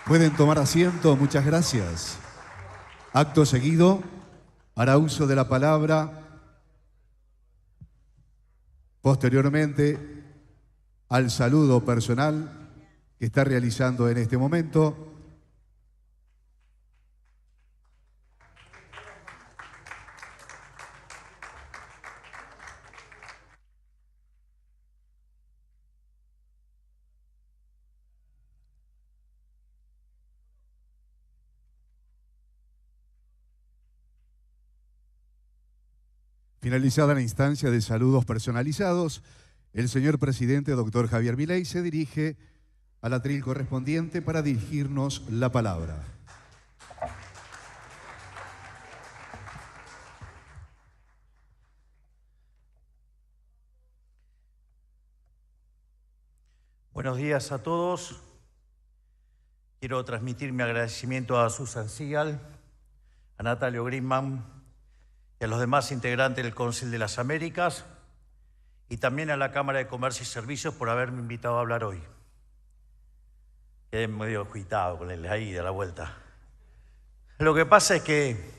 Pueden tomar asiento, muchas gracias. Acto seguido, hará uso de la palabra. Posteriormente, al saludo personal que está realizando en este momento. Finalizada la instancia de saludos personalizados, el señor presidente, doctor Javier Milei, se dirige al atril correspondiente para dirigirnos la palabra. Buenos días a todos. Quiero transmitir mi agradecimiento a Susan Sigal, a Natalio Grimman y a los demás integrantes del Council de las Américas y también a la Cámara de Comercio y Servicios por haberme invitado a hablar hoy. Quedé medio agitado con el ahí de la vuelta. Lo que pasa es que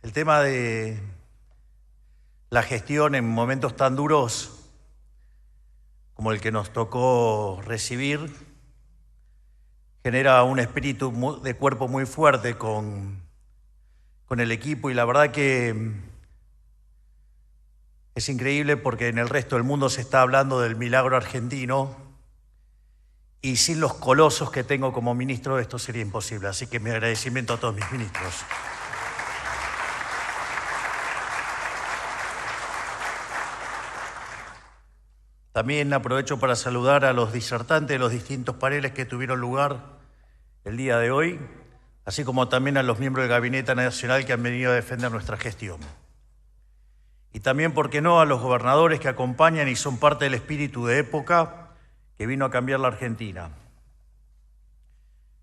el tema de la gestión en momentos tan duros como el que nos tocó recibir genera un espíritu de cuerpo muy fuerte con el equipo, y la verdad que es increíble porque en el resto del mundo se está hablando del milagro argentino y sin los colosos que tengo como ministro esto sería imposible. Así que mi agradecimiento a todos mis ministros. También aprovecho para saludar a los disertantes de los distintos paneles que tuvieron lugar el día de hoy, así como también a los miembros del Gabinete Nacional que han venido a defender nuestra gestión. Y también, ¿por qué no?, a los gobernadores que acompañan y son parte del espíritu de época que vino a cambiar la Argentina.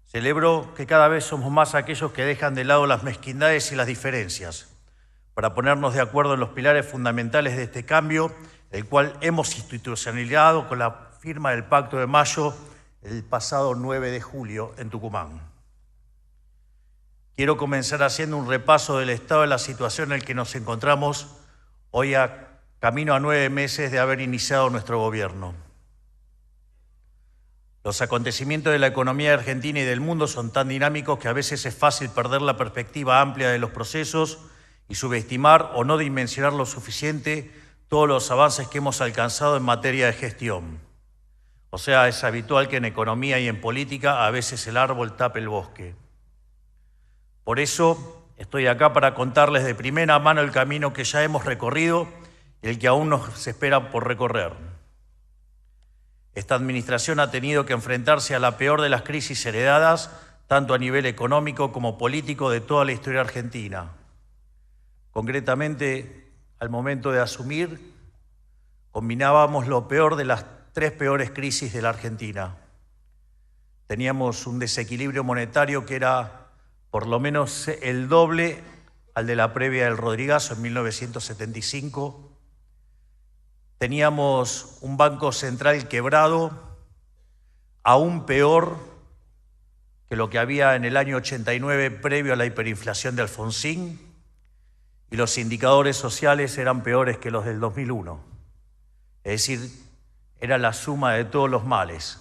Celebro que cada vez somos más aquellos que dejan de lado las mezquindades y las diferencias para ponernos de acuerdo en los pilares fundamentales de este cambio, el cual hemos institucionalizado con la firma del Pacto de Mayo el pasado 9 de julio en Tucumán. Quiero comenzar haciendo un repaso del estado de la situación en el que nos encontramos hoy camino a 9 meses de haber iniciado nuestro gobierno. Los acontecimientos de la economía argentina y del mundo son tan dinámicos que a veces es fácil perder la perspectiva amplia de los procesos y subestimar o no dimensionar lo suficiente todos los avances que hemos alcanzado en materia de gestión. O sea, es habitual que en economía y en política a veces el árbol tape el bosque. Por eso estoy acá para contarles de primera mano el camino que ya hemos recorrido y el que aún nos espera por recorrer. Esta administración ha tenido que enfrentarse a la peor de las crisis heredadas, tanto a nivel económico como político, de toda la historia argentina. Concretamente, al momento de asumir, combinábamos lo peor de las 3 peores crisis de la Argentina. Teníamos un desequilibrio monetario que era por lo menos el doble al de la previa del Rodrigazo en 1975. Teníamos un Banco Central quebrado, aún peor que lo que había en el año 89 previo a la hiperinflación de Alfonsín, y los indicadores sociales eran peores que los del 2001. Es decir, era la suma de todos los males.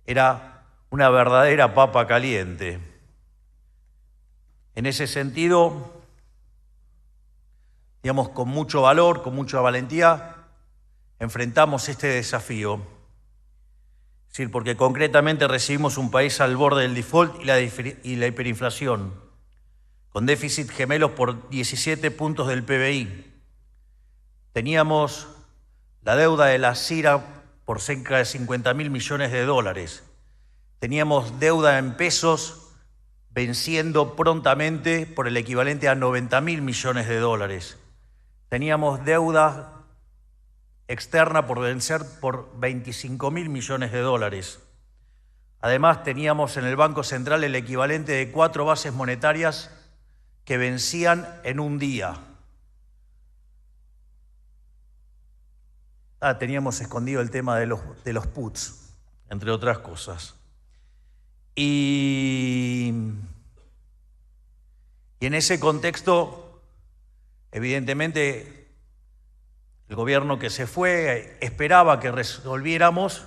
Era una verdadera papa caliente. En ese sentido, digamos, con mucho valor, con mucha valentía, enfrentamos este desafío. Es decir, porque concretamente recibimos un país al borde del default y la hiperinflación, con déficit gemelos por 17 puntos del PBI. Teníamos la deuda de la CIRA por cerca de 50.000 millones de dólares. Teníamos deuda en pesos venciendo prontamente por el equivalente a 90.000 millones de dólares. Teníamos deuda externa por vencer por 25.000 millones de dólares. Además, teníamos en el Banco Central el equivalente de 4 bases monetarias que vencían en un día. Teníamos escondido el tema de los puts, entre otras cosas. Y en ese contexto, evidentemente, el gobierno que se fue esperaba que resolviéramos,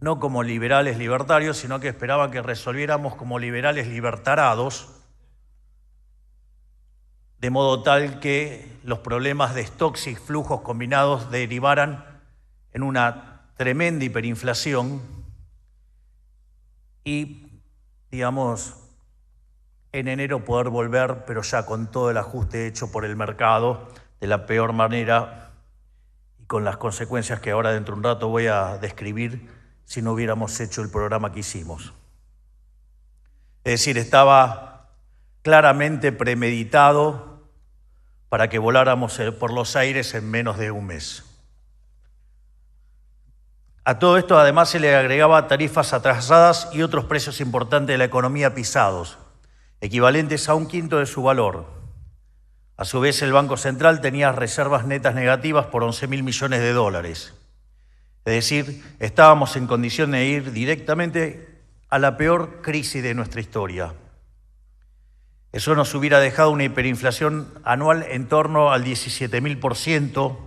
no como liberales libertarios, sino que esperaba que resolviéramos como liberales libertarados, de modo tal que los problemas de stocks y flujos combinados derivaran en una tremenda hiperinflación y, digamos, en enero poder volver, pero ya con todo el ajuste hecho por el mercado, de la peor manera y con las consecuencias que ahora dentro de un rato voy a describir si no hubiéramos hecho el programa que hicimos. Es decir, estaba claramente premeditado para que voláramos por los aires en menos de un mes. A todo esto además se le agregaba tarifas atrasadas y otros precios importantes de la economía pisados, equivalentes a 1/5 de su valor. A su vez, el Banco Central tenía reservas netas negativas por 11.000 millones de dólares. Es decir, estábamos en condición de ir directamente a la peor crisis de nuestra historia. Eso nos hubiera dejado una hiperinflación anual en torno al 17.000%,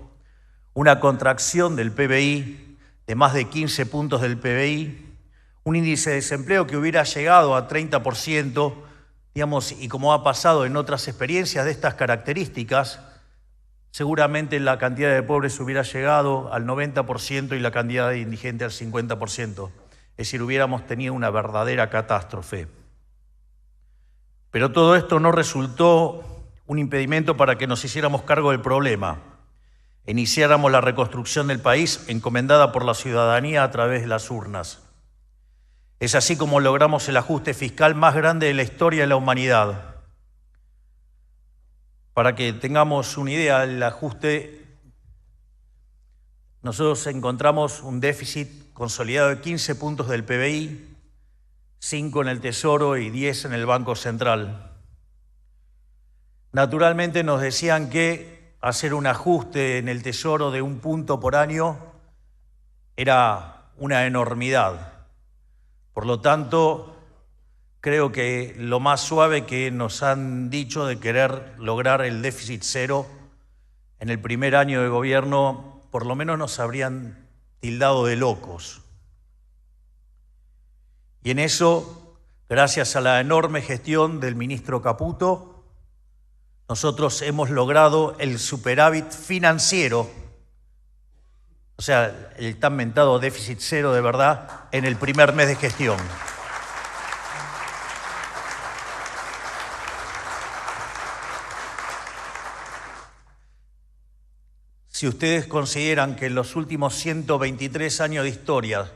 una contracción del PBI de más de 15 puntos del PBI, un índice de desempleo que hubiera llegado a 30%, digamos, y como ha pasado en otras experiencias de estas características, seguramente la cantidad de pobres hubiera llegado al 90% y la cantidad de indigentes al 50%. Es decir, hubiéramos tenido una verdadera catástrofe. Pero todo esto no resultó un impedimento para que nos hiciéramos cargo del problema. Iniciáramos la reconstrucción del país encomendada por la ciudadanía a través de las urnas. Es así como logramos el ajuste fiscal más grande de la historia de la humanidad. Para que tengamos una idea, el ajuste, nosotros encontramos un déficit consolidado de 15 puntos del PBI, 5 en el Tesoro y 10 en el Banco Central. Naturalmente nos decían que hacer un ajuste en el Tesoro de 1 punto por año era una enormidad. Por lo tanto, creo que lo más suave que nos han dicho de querer lograr el déficit cero en el primer año de gobierno, por lo menos nos habrían tildado de locos. Y en eso, gracias a la enorme gestión del ministro Caputo, nosotros hemos logrado el superávit financiero, o sea, el tan mentado déficit cero de verdad, en el primer mes de gestión. Si ustedes consideran que en los últimos 123 años de historia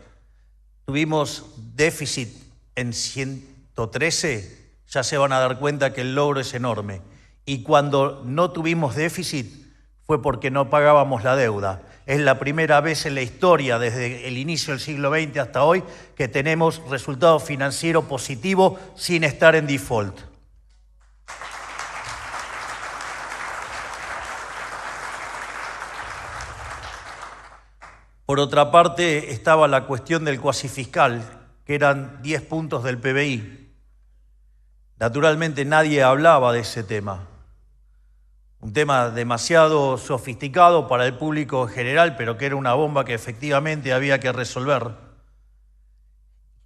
tuvimos déficit en 113, ya se van a dar cuenta que el logro es enorme. Y cuando no tuvimos déficit fue porque no pagábamos la deuda. Es la primera vez en la historia, desde el inicio del siglo XX hasta hoy, que tenemos resultado financiero positivo sin estar en default. Por otra parte, estaba la cuestión del cuasifiscal, que eran 10 puntos del PBI. Naturalmente nadie hablaba de ese tema. Un tema demasiado sofisticado para el público en general, pero que era una bomba que efectivamente había que resolver.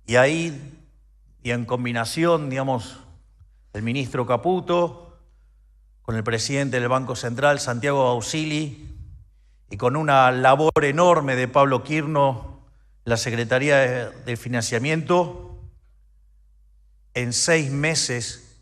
Y ahí, y en combinación, digamos, el ministro Caputo, con el presidente del Banco Central, Santiago Bausili, y con una labor enorme de Pablo Quirno, la Secretaría de Financiamiento, en 6 meses,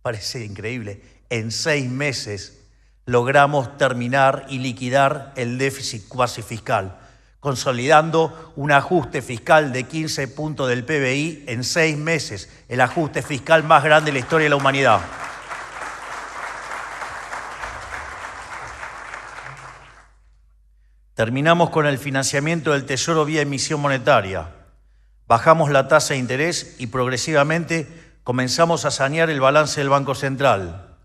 parece increíble, en 6 meses logramos terminar y liquidar el déficit cuasifiscal, consolidando un ajuste fiscal de 15 puntos del PBI en 6 meses, el ajuste fiscal más grande de la historia de la humanidad. Terminamos con el financiamiento del Tesoro vía emisión monetaria. Bajamos la tasa de interés y progresivamente comenzamos a sanear el balance del Banco Central.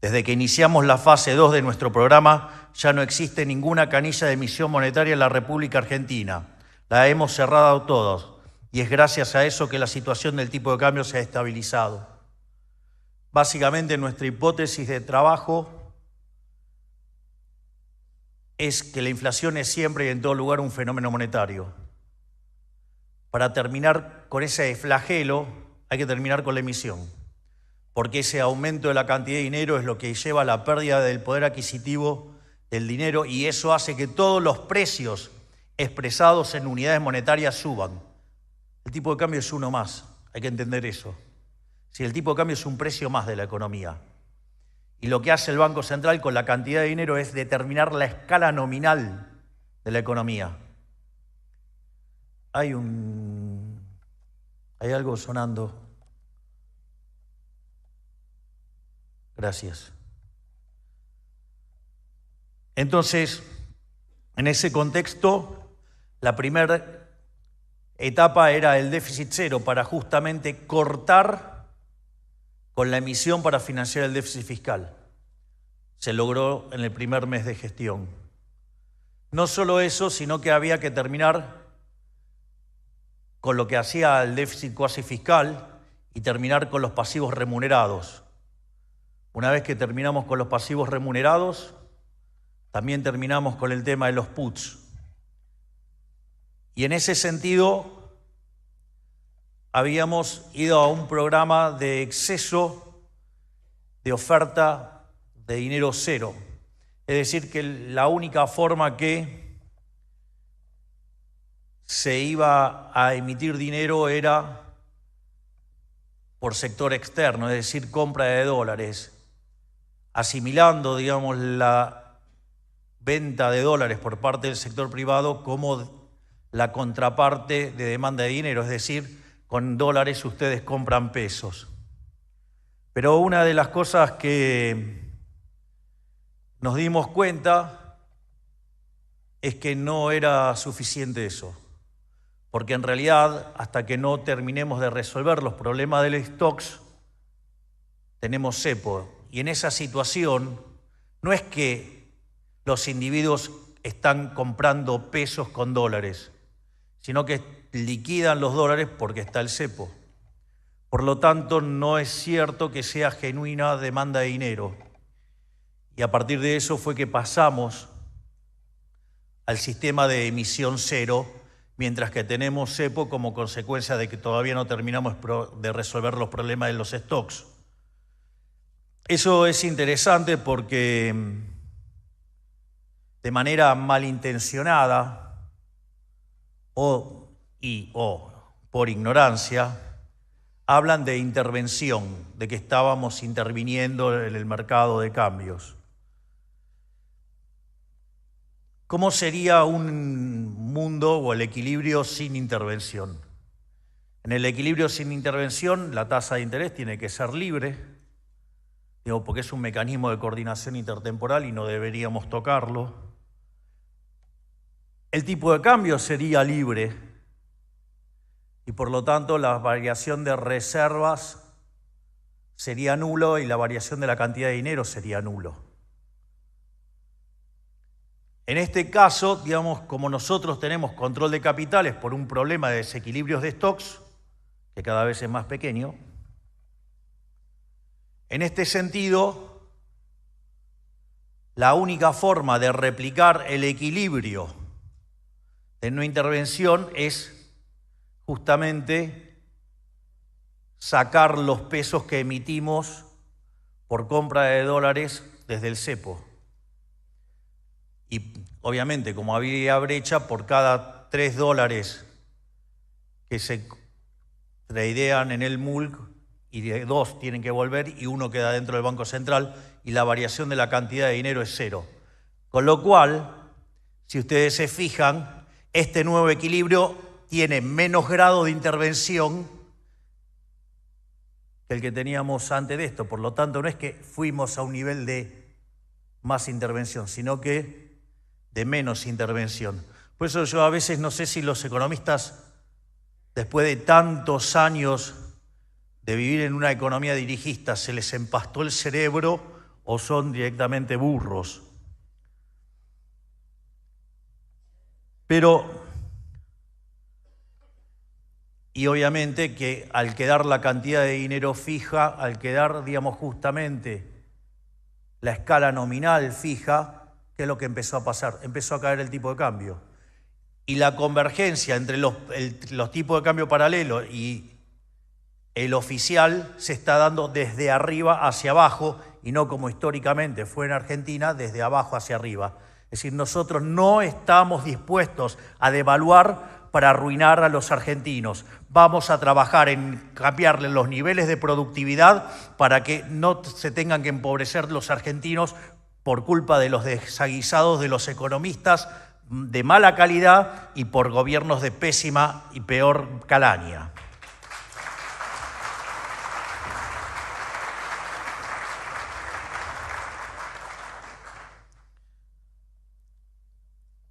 Desde que iniciamos la fase 2 de nuestro programa, ya no existe ninguna canilla de emisión monetaria en la República Argentina. La hemos cerrado todos y es gracias a eso que la situación del tipo de cambio se ha estabilizado. Básicamente, nuestra hipótesis de trabajo es que la inflación es siempre y en todo lugar un fenómeno monetario. Para terminar con ese flagelo hay que terminar con la emisión, porque ese aumento de la cantidad de dinero es lo que lleva a la pérdida del poder adquisitivo del dinero, y eso hace que todos los precios expresados en unidades monetarias suban. El tipo de cambio es uno más, hay que entender eso. Si el tipo de cambio es un precio más de la economía. Y lo que hace el Banco Central con la cantidad de dinero es determinar la escala nominal de la economía. Hay algo sonando. Gracias. Entonces, en ese contexto, la primera etapa era el déficit cero para justamente cortar con la emisión para financiar el déficit fiscal. Se logró en el primer mes de gestión. No solo eso, sino que había que terminar con lo que hacía el déficit cuasi fiscal y terminar con los pasivos remunerados. Una vez que terminamos con los pasivos remunerados, también terminamos con el tema de los puts. Y en ese sentido, habíamos ido a un programa de exceso de oferta de dinero cero. Es decir, que la única forma que se iba a emitir dinero era por sector externo, es decir, compra de dólares, asimilando, digamos, la venta de dólares por parte del sector privado como la contraparte de demanda de dinero, es decir, con dólares ustedes compran pesos. Pero una de las cosas que nos dimos cuenta es que no era suficiente eso, porque en realidad, hasta que no terminemos de resolver los problemas del stocks, tenemos cepo. Y en esa situación no es que los individuos están comprando pesos con dólares, sino que liquidan los dólares porque está el cepo. Por lo tanto, no es cierto que sea genuina demanda de dinero. Y a partir de eso fue que pasamos al sistema de emisión cero, mientras que tenemos cepo como consecuencia de que todavía no terminamos de resolver los problemas de los stocks. Eso es interesante porque de manera malintencionada o por ignorancia, hablan de intervención, de que estábamos interviniendo en el mercado de cambios. ¿Cómo sería un mundo o el equilibrio sin intervención? En el equilibrio sin intervención, la tasa de interés tiene que ser libre, porque es un mecanismo de coordinación intertemporal y no deberíamos tocarlo. El tipo de cambio sería libre y por lo tanto la variación de reservas sería nulo y la variación de la cantidad de dinero sería nulo. En este caso, digamos, como nosotros tenemos control de capitales por un problema de desequilibrios de stocks, que cada vez es más pequeño, en este sentido, la única forma de replicar el equilibrio de no intervención es justamente sacar los pesos que emitimos por compra de dólares desde el cepo. Y obviamente, como había brecha, por cada $3 que se tradean en el MULC, y 2 tienen que volver y 1 queda dentro del Banco Central, y la variación de la cantidad de dinero es 0. Con lo cual, si ustedes se fijan, este nuevo equilibrio tiene menos grado de intervención que el que teníamos antes de esto. Por lo tanto, no es que fuimos a un nivel de más intervención, sino que de menos intervención. Por eso yo a veces no sé si los economistas, después de tantos años de vivir en una economía dirigista, se les empastó el cerebro o son directamente burros. Pero Y obviamente que al quedar la cantidad de dinero fija, al quedar, digamos, justamente la escala nominal fija, ¿qué es lo que empezó a pasar? Empezó a caer el tipo de cambio. Y la convergencia entre los tipos de cambio paralelo y el oficial se está dando desde arriba hacia abajo y no como históricamente fue en Argentina, desde abajo hacia arriba. Es decir, nosotros no estamos dispuestos a devaluar para arruinar a los argentinos. Vamos a trabajar en cambiarle los niveles de productividad para que no se tengan que empobrecer los argentinos por culpa de los desaguisados de los economistas de mala calidad y por gobiernos de pésima y peor calaña.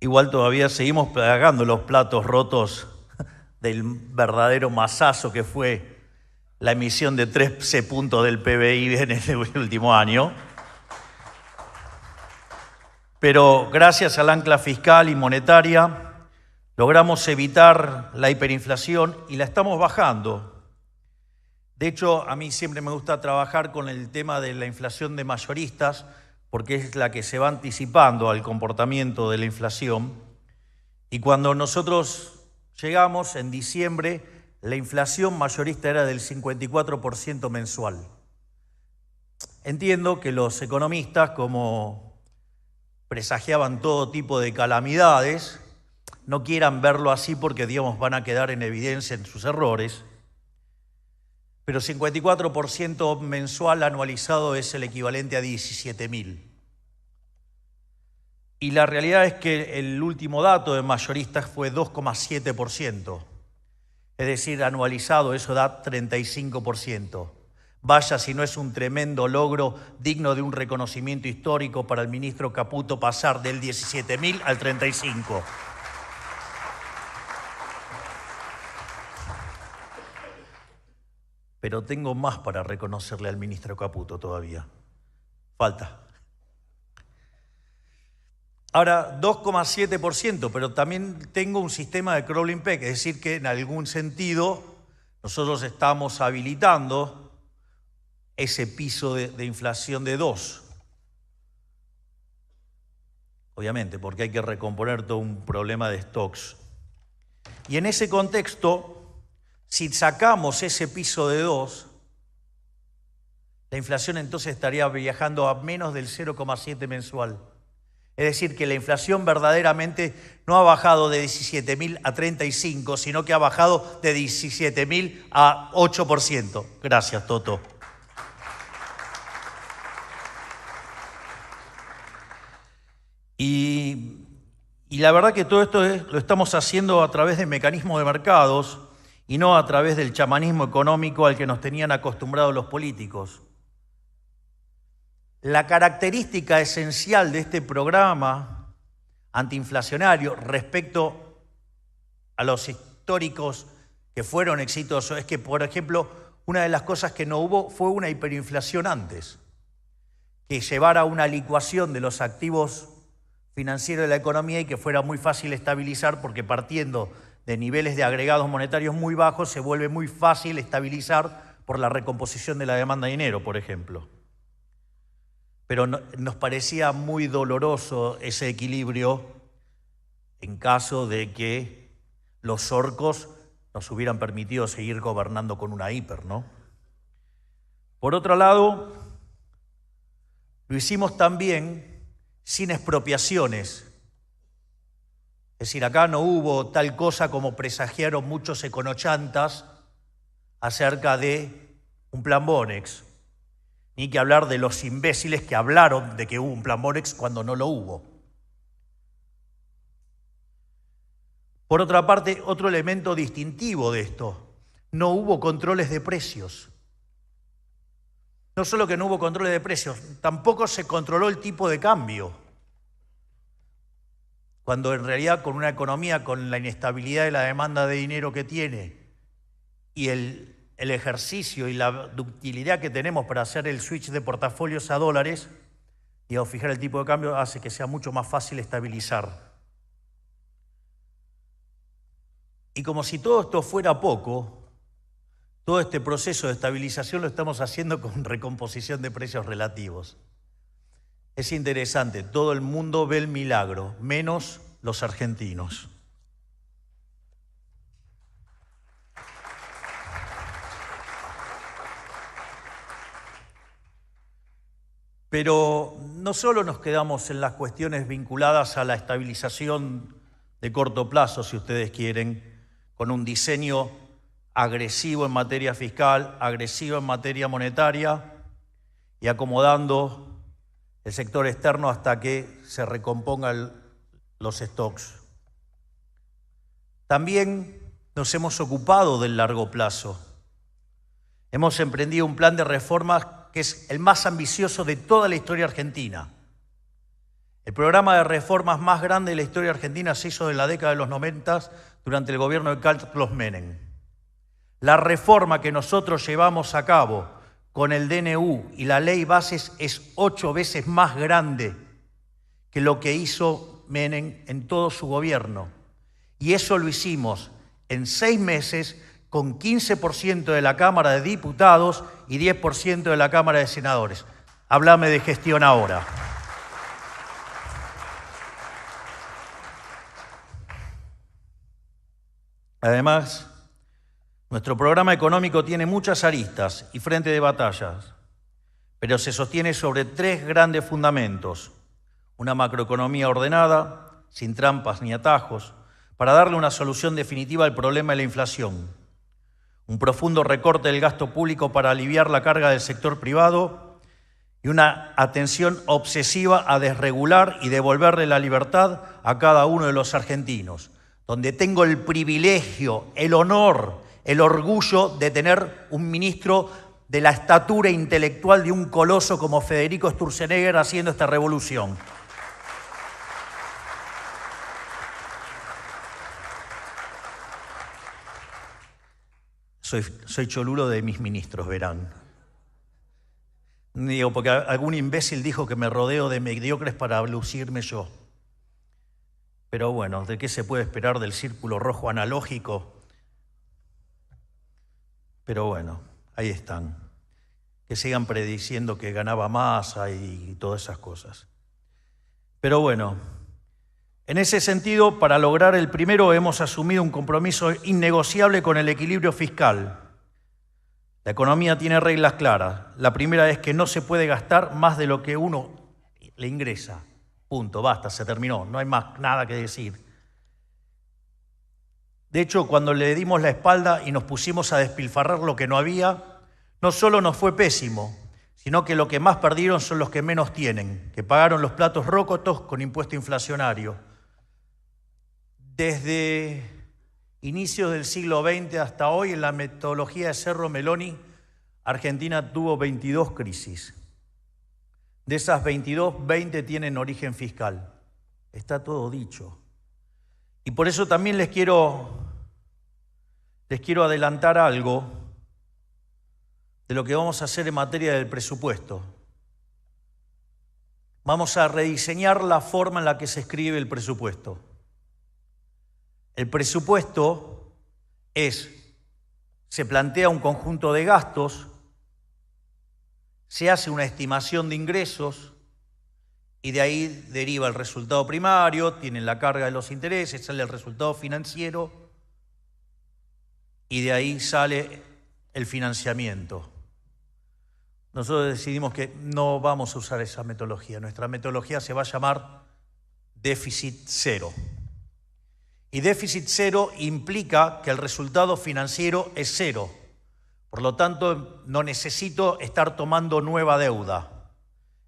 Igual todavía seguimos pagando los platos rotos del verdadero masazo que fue la emisión de 13 puntos del PBI en el último año. Pero gracias al ancla fiscal y monetaria logramos evitar la hiperinflación y la estamos bajando. De hecho, a mí siempre me gusta trabajar con el tema de la inflación de mayoristas, porque es la que se va anticipando al comportamiento de la inflación. Y cuando nosotros llegamos en diciembre, la inflación mayorista era del 54% mensual. Entiendo que los economistas, como presagiaban todo tipo de calamidades, no quieran verlo así porque, digamos, van a quedar en evidencia en sus errores. Pero 54% mensual anualizado es el equivalente a 17.000. Y la realidad es que el último dato de mayoristas fue 2,7%. Es decir, anualizado eso da 35%. Vaya si no es un tremendo logro digno de un reconocimiento histórico para el ministro Caputo pasar del 17.000 al 35%. Pero tengo más para reconocerle al ministro Caputo todavía. Falta. Ahora, 2,7%, pero también tengo un sistema de crawling peg, es decir, que en algún sentido nosotros estamos habilitando ese piso de inflación de 2. Obviamente, porque hay que recomponer todo un problema de stocks. Y en ese contexto, si sacamos ese piso de 2, la inflación entonces estaría viajando a menos del 0,7 mensual. Es decir, que la inflación verdaderamente no ha bajado de 17.000 a 35, sino que ha bajado de 17.000 a 8%. Gracias, Toto. Y la verdad que todo esto lo estamos haciendo a través de mecanismos de mercados y no a través del chamanismo económico al que nos tenían acostumbrados los políticos. La característica esencial de este programa antiinflacionario respecto a los históricos que fueron exitosos es que, por ejemplo, una de las cosas que no hubo fue una hiperinflación antes, que llevara a una licuación de los activos financieros de la economía y que fuera muy fácil estabilizar, porque partiendo de niveles de agregados monetarios muy bajos se vuelve muy fácil estabilizar por la recomposición de la demanda de dinero, por ejemplo. Pero nos parecía muy doloroso ese equilibrio en caso de que los orcos nos hubieran permitido seguir gobernando con una hiper, ¿no? Por otro lado, lo hicimos también sin expropiaciones. Es decir, acá no hubo tal cosa como presagiaron muchos econochantas acerca de un plan Bonex. Ni que hablar de los imbéciles que hablaron de que hubo un plan Bonex cuando no lo hubo. Por otra parte, otro elemento distintivo de esto, no hubo controles de precios. No solo que no hubo controles de precios, tampoco se controló el tipo de cambio. Cuando en realidad con una economía con la inestabilidad de la demanda de dinero que tiene y el ejercicio y la ductilidad que tenemos para hacer el switch de portafolios a dólares y a fijar el tipo de cambio hace que sea mucho más fácil estabilizar. Y como si todo esto fuera poco, todo este proceso de estabilización lo estamos haciendo con recomposición de precios relativos. Es interesante, todo el mundo ve el milagro, menos los argentinos. Pero no solo nos quedamos en las cuestiones vinculadas a la estabilización de corto plazo, si ustedes quieren, con un diseño agresivo en materia fiscal, agresivo en materia monetaria y acomodando el sector externo hasta que se recompongan los stocks. También nos hemos ocupado del largo plazo. Hemos emprendido un plan de reformas que es el más ambicioso de toda la historia argentina. El programa de reformas más grande de la historia argentina se hizo en la década de los 90 durante el gobierno de Carlos Menem. La reforma que nosotros llevamos a cabo con el DNU y la ley bases es 8 veces más grande que lo que hizo Menem en todo su gobierno. Y eso lo hicimos en 6 meses con 15% de la Cámara de Diputados y 10% de la Cámara de Senadores. Háblame de gestión ahora. Además, nuestro programa económico tiene muchas aristas y frente de batallas, pero se sostiene sobre 3 grandes fundamentos. Una macroeconomía ordenada, sin trampas ni atajos, para darle una solución definitiva al problema de la inflación. Un profundo recorte del gasto público para aliviar la carga del sector privado y una atención obsesiva a desregular y devolverle la libertad a cada uno de los argentinos, donde tengo el privilegio, el honor, el orgullo de tener un ministro de la estatura intelectual de un coloso como Federico Sturzenegger haciendo esta revolución. Soy cholulo de mis ministros, verán. Digo, porque algún imbécil dijo que me rodeo de mediocres para lucirme yo. Pero bueno, ¿de qué se puede esperar del círculo rojo analógico? Pero bueno, ahí están. Que sigan prediciendo que ganaba Massa y todas esas cosas. Pero bueno, en ese sentido, para lograr el primero hemos asumido un compromiso innegociable con el equilibrio fiscal. La economía tiene reglas claras. La primera es que no se puede gastar más de lo que uno le ingresa. Punto, basta, se terminó, no hay más nada que decir. De hecho, cuando le dimos la espalda y nos pusimos a despilfarrar lo que no había, no solo nos fue pésimo, sino que lo que más perdieron son los que menos tienen, que pagaron los platos rotos con impuesto inflacionario. Desde inicios del siglo XX hasta hoy, en la metodología de Cerro Meloni, Argentina tuvo 22 crisis. De esas 22, 20 tienen origen fiscal. Está todo dicho. Y por eso también les quiero adelantar algo de lo que vamos a hacer en materia del presupuesto. Vamos a rediseñar la forma en la que se escribe el presupuesto. El presupuesto se plantea un conjunto de gastos, se hace una estimación de ingresos y de ahí deriva el resultado primario, tienen la carga de los intereses, sale el resultado financiero y de ahí sale el financiamiento. Nosotros decidimos que no vamos a usar esa metodología. Nuestra metodología se va a llamar déficit cero. Y déficit cero implica que el resultado financiero es cero. Por lo tanto, no necesito estar tomando nueva deuda.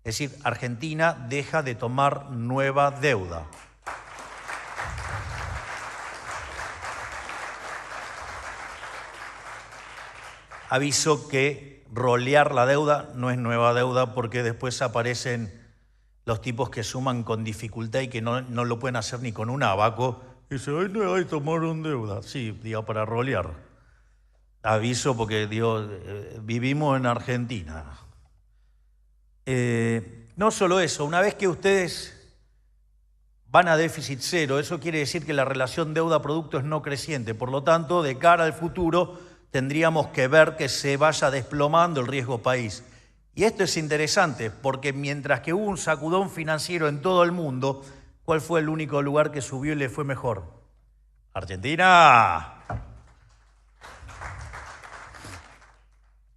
Es decir, Argentina deja de tomar nueva deuda. Aviso que rolear la deuda no es nueva deuda porque después aparecen los tipos que suman con dificultad y que no lo pueden hacer ni con un abaco. Y dice, ay, no hay tomaron deuda. Sí, digo, para rolear. Aviso porque, digo, vivimos en Argentina. No solo eso, una vez que ustedes van a déficit cero, eso quiere decir que la relación deuda-producto es no creciente. Por lo tanto, de cara al futuro, tendríamos que ver que se vaya desplomando el riesgo país. Y esto es interesante porque mientras que hubo un sacudón financiero en todo el mundo, ¿cuál fue el único lugar que subió y le fue mejor? Argentina.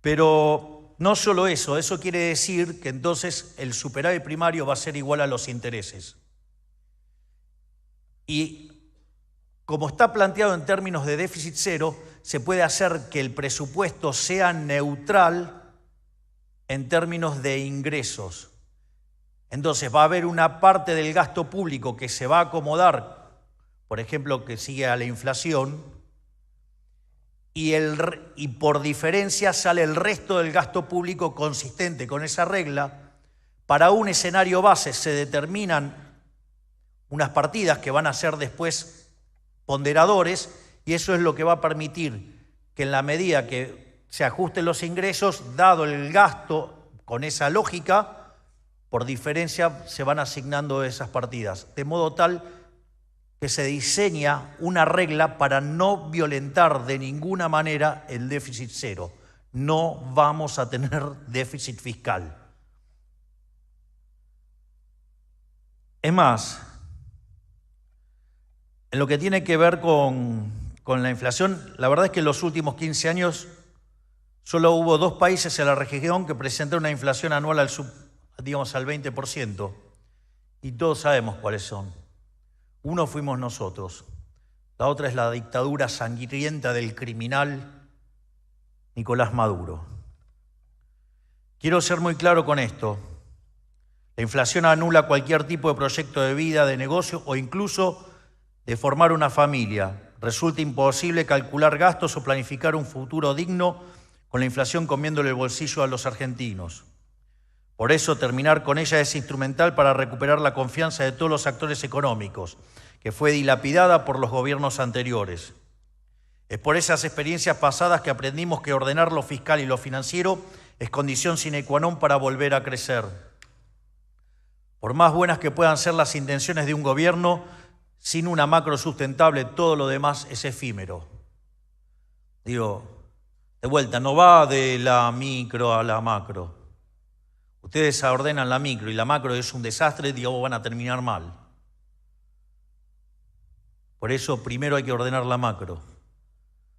Pero no solo eso, eso quiere decir que entonces el superávit primario va a ser igual a los intereses. Y como está planteado en términos de déficit cero, se puede hacer que el presupuesto sea neutral en términos de ingresos. Entonces va a haber una parte del gasto público que se va a acomodar, por ejemplo, que sigue a la inflación, y por diferencia sale el resto del gasto público consistente con esa regla. Para un escenario base se determinan unas partidas que van a ser después ponderadores, y eso es lo que va a permitir que en la medida que se ajusten los ingresos, dado el gasto con esa lógica, por diferencia se van asignando esas partidas, de modo tal que se diseña una regla para no violentar de ninguna manera el déficit cero. No vamos a tener déficit fiscal. Es más, en lo que tiene que ver con la inflación, la verdad es que en los últimos 15 años solo hubo 2 países en la región que presentaron una inflación anual al 20%, y todos sabemos cuáles son. Uno fuimos nosotros, la otra es la dictadura sangrienta del criminal Nicolás Maduro. Quiero ser muy claro con esto. La inflación anula cualquier tipo de proyecto de vida, de negocio o incluso de formar una familia. Resulta imposible calcular gastos o planificar un futuro digno con la inflación comiéndole el bolsillo a los argentinos. Por eso terminar con ella es instrumental para recuperar la confianza de todos los actores económicos, que fue dilapidada por los gobiernos anteriores. Es por esas experiencias pasadas que aprendimos que ordenar lo fiscal y lo financiero es condición sine qua non para volver a crecer. Por más buenas que puedan ser las intenciones de un gobierno, sin una macro sustentable todo lo demás es efímero. Digo, de vuelta, no va de la micro a la macro. Ustedes ordenan la micro y la macro es un desastre, digo, van a terminar mal. Por eso primero hay que ordenar la macro.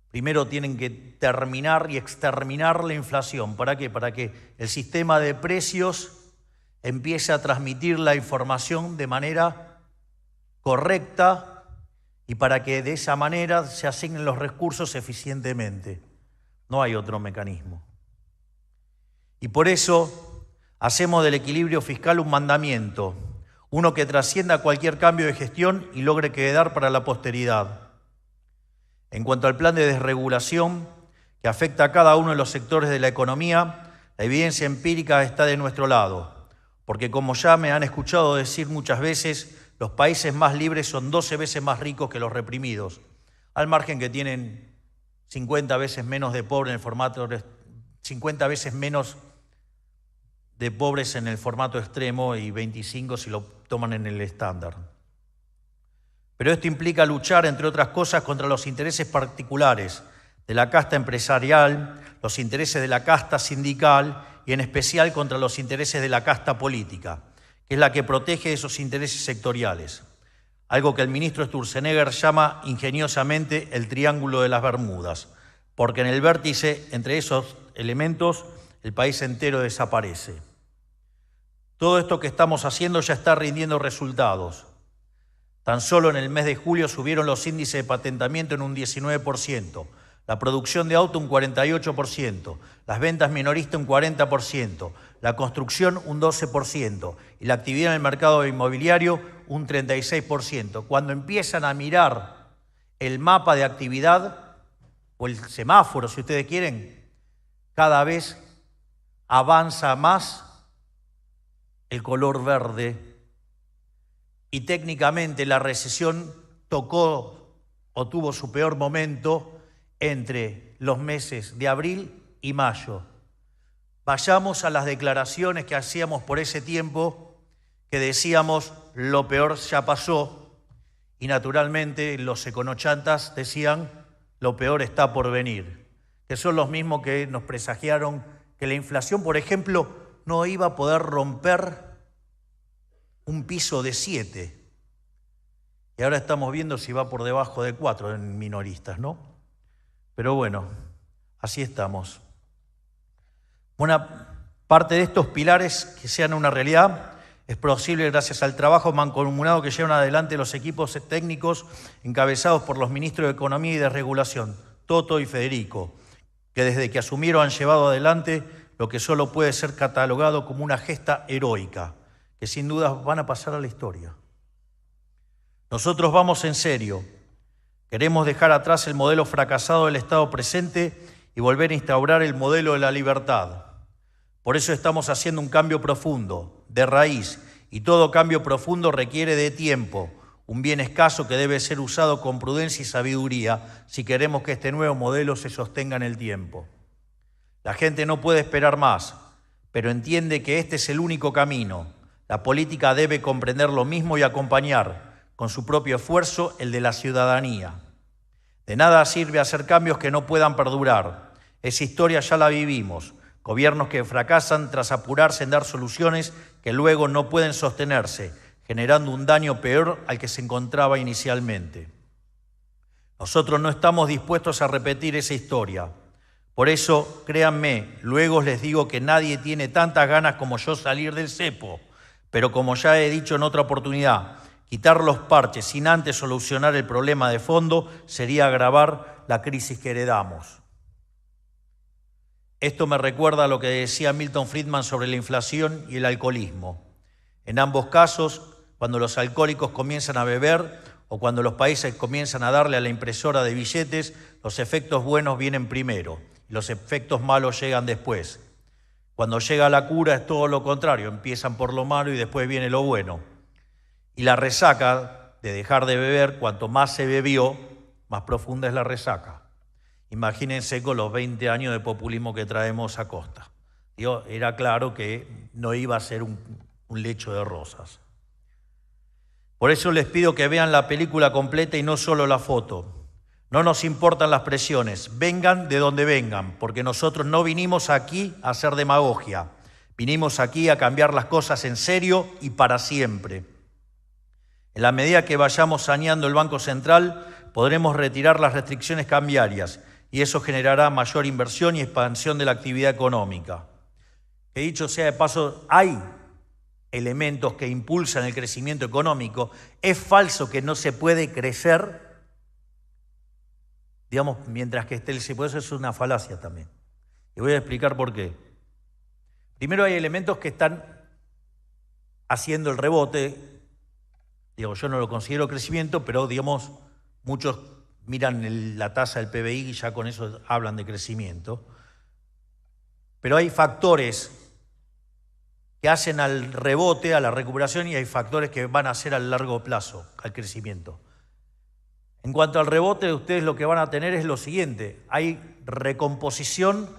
Primero tienen que terminar y exterminar la inflación. ¿Para qué? Para que el sistema de precios empiece a transmitir la información de manera correcta y para que de esa manera se asignen los recursos eficientemente. No hay otro mecanismo. Y por eso hacemos del equilibrio fiscal un mandamiento, uno que trascienda cualquier cambio de gestión y logre quedar para la posteridad. En cuanto al plan de desregulación que afecta a cada uno de los sectores de la economía, la evidencia empírica está de nuestro lado, porque como ya me han escuchado decir muchas veces, los países más libres son 12 veces más ricos que los reprimidos, al margen que tienen 50 veces menos de pobres en el formato, 50 veces menos de pobres en el formato extremo y 25 si lo toman en el estándar. Pero esto implica luchar, entre otras cosas, contra los intereses particulares de la casta empresarial, los intereses de la casta sindical y en especial contra los intereses de la casta política, que es la que protege esos intereses sectoriales. Algo que el ministro Sturzenegger llama ingeniosamente el Triángulo de las Bermudas, porque en el vértice entre esos elementos el país entero desaparece. Todo esto que estamos haciendo ya está rindiendo resultados. Tan solo en el mes de julio subieron los índices de patentamiento en un 19%, la producción de auto un 48%, las ventas minoristas un 40%, la construcción un 12% y la actividad en el mercado inmobiliario un 36%. Cuando empiezan a mirar el mapa de actividad o el semáforo, si ustedes quieren, cada vez avanza más el color verde. Y técnicamente la recesión tocó o tuvo su peor momento entre los meses de abril y mayo. Vayamos a las declaraciones que hacíamos por ese tiempo, que decíamos lo peor ya pasó, y naturalmente los econochantas decían lo peor está por venir. que son los mismos que nos presagiaron que la inflación, por ejemplo, no iba a poder romper un piso de 7. Y ahora estamos viendo si va por debajo de 4 en minoristas, ¿no? Pero bueno, así estamos. Una parte de estos pilares que sean una realidad es posible gracias al trabajo mancomunado que llevan adelante los equipos técnicos encabezados por los ministros de Economía y de Regulación, Toto y Federico, que desde que asumieron han llevado adelante lo que solo puede ser catalogado como una gesta heroica, que sin duda van a pasar a la historia. Nosotros vamos en serio. Queremos dejar atrás el modelo fracasado del Estado presente y volver a instaurar el modelo de la libertad. Por eso estamos haciendo un cambio profundo, de raíz, y todo cambio profundo requiere de tiempo, un bien escaso que debe ser usado con prudencia y sabiduría si queremos que este nuevo modelo se sostenga en el tiempo. La gente no puede esperar más, pero entiende que este es el único camino. La política debe comprender lo mismo y acompañar, con su propio esfuerzo, el de la ciudadanía. De nada sirve hacer cambios que no puedan perdurar. Esa historia ya la vivimos. Gobiernos que fracasan tras apurarse en dar soluciones que luego no pueden sostenerse, generando un daño peor al que se encontraba inicialmente. Nosotros no estamos dispuestos a repetir esa historia. Por eso, créanme, luego les digo que nadie tiene tantas ganas como yo salir del cepo, pero como ya he dicho en otra oportunidad, quitar los parches sin antes solucionar el problema de fondo sería agravar la crisis que heredamos. Esto me recuerda a lo que decía Milton Friedman sobre la inflación y el alcoholismo. En ambos casos, cuando los alcohólicos comienzan a beber o cuando los países comienzan a darle a la impresora de billetes, los efectos buenos vienen primero y los efectos malos llegan después. Cuando llega la cura es todo lo contrario, empiezan por lo malo y después viene lo bueno. Y la resaca de dejar de beber, cuanto más se bebió, más profunda es la resaca. Imagínense con los 20 años de populismo que traemos a costa. Era claro que no iba a ser un lecho de rosas. Por eso les pido que vean la película completa y no solo la foto. No nos importan las presiones, vengan de donde vengan, porque nosotros no vinimos aquí a hacer demagogia. Vinimos aquí a cambiar las cosas en serio y para siempre. En la medida que vayamos saneando el Banco Central, podremos retirar las restricciones cambiarias y eso generará mayor inversión y expansión de la actividad económica. Que dicho sea de paso, hay elementos que impulsan el crecimiento económico. Es falso que no se puede crecer, mientras que esté el cepo. Eso es una falacia también. Y voy a explicar por qué. Primero hay elementos que están haciendo el rebote. Yo no lo considero crecimiento, pero muchos miran la tasa del PBI y ya con eso hablan de crecimiento. Pero hay factores que hacen al rebote, a la recuperación, y hay factores que van a hacer al largo plazo, al crecimiento. En cuanto al rebote, ustedes lo que van a tener es lo siguiente: hay recomposición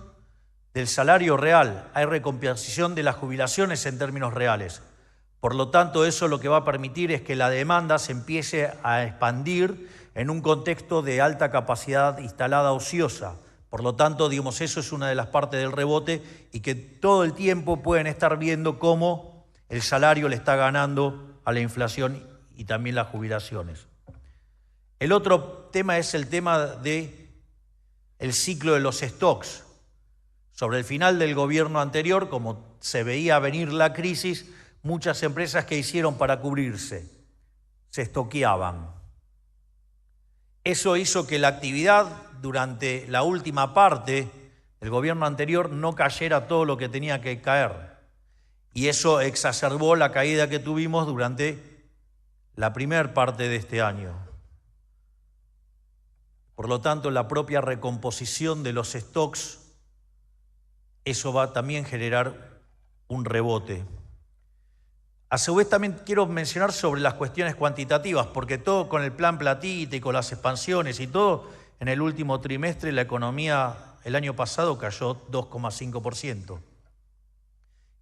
del salario real, hay recomposición de las jubilaciones en términos reales. Por lo tanto, eso lo que va a permitir es que la demanda se empiece a expandir en un contexto de alta capacidad instalada ociosa. Por lo tanto, eso es una de las partes del rebote y que todo el tiempo pueden estar viendo cómo el salario le está ganando a la inflación y también las jubilaciones. El otro tema es el tema del ciclo de los stocks. Sobre el final del gobierno anterior, como se veía venir la crisis, muchas empresas que hicieron para cubrirse se estoqueaban. Eso hizo que la actividad durante la última parte del gobierno anterior no cayera todo lo que tenía que caer. Y eso exacerbó la caída que tuvimos durante la primera parte de este año. Por lo tanto, la propia recomposición de los stocks, eso va a también generar un rebote. A su vez también quiero mencionar sobre las cuestiones cuantitativas, porque todo con el plan Platita y con las expansiones y todo, en el último trimestre la economía el año pasado cayó 2,5%.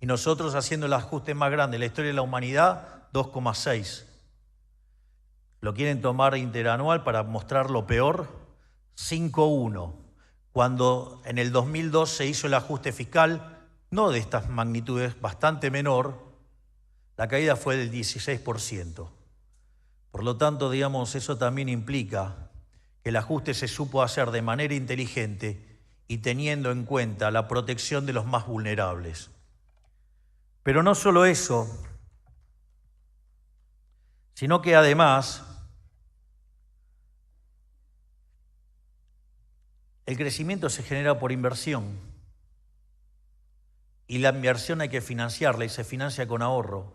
Y nosotros haciendo el ajuste más grande de la historia de la humanidad, 2,6%. ¿Lo quieren tomar interanual para mostrar lo peor? 5,1%. cuando en el 2002 se hizo el ajuste fiscal, no de estas magnitudes, bastante menor, la caída fue del 16%. Por lo tanto, digamos, eso también implica que el ajuste se supo hacer de manera inteligente y teniendo en cuenta la protección de los más vulnerables. Pero no solo eso, sino que además el crecimiento se genera por inversión y la inversión hay que financiarla y se financia con ahorro.